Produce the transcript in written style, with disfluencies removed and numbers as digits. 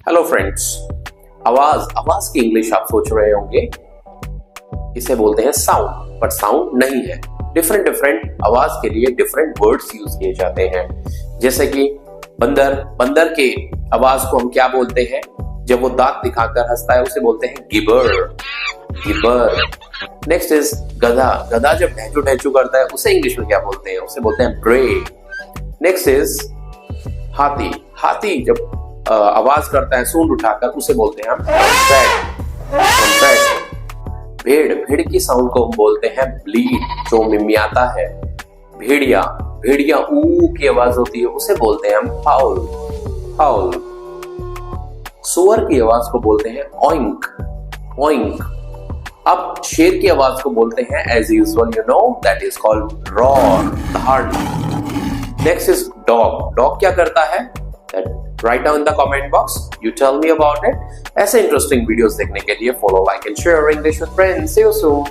Hello friends. आवाज आवाज की इंग्लिश आप सोच रहे होंगे, इसे बोलते हैं साउंड, बट साउंड नहीं है। डिफरेंट डिफरेंट आवाज के लिए डिफरेंट वर्ड्स यूज किए जाते हैं। जैसे कि बंदर, बंदर के आवाज को हम क्या बोलते हैं? जब वो दांत दिखाकर हंसता है उसे बोलते हैं गिबर, गिबर। नेक्स्ट इज गधा, गधा जब ढहचू ढहचू करता है उसे इंग्लिश में क्या बोलते हैं? उसे बोलते हैं ब्रे। नेक्स्ट इज हाथी, हाथी जब आवाज करता है सूंड उठाकर उसे बोलते हैं हम ट्रम्पेट। भेड़, भेड़ की साउंड को हम बोलते हैं ब्लीड, जो मिमियाता है। भेड़िया, भेड़िया ऊ की आवाज होती है उसे बोलते हैं हम हाउल, हाउल। सुअर की आवाज को बोलते हैं ऑइंक, ऑइंक। अब शेर की आवाज को बोलते हैं as usual you know that is called roar, दहाड़। नेक्स्ट इज डॉग, डॉग क्या करता है? Write down in the comment box. You tell me about it. ऐसे इंटरेस्टिंग वीडियोस देखने के लिए follow, like and share English with friends. See you soon.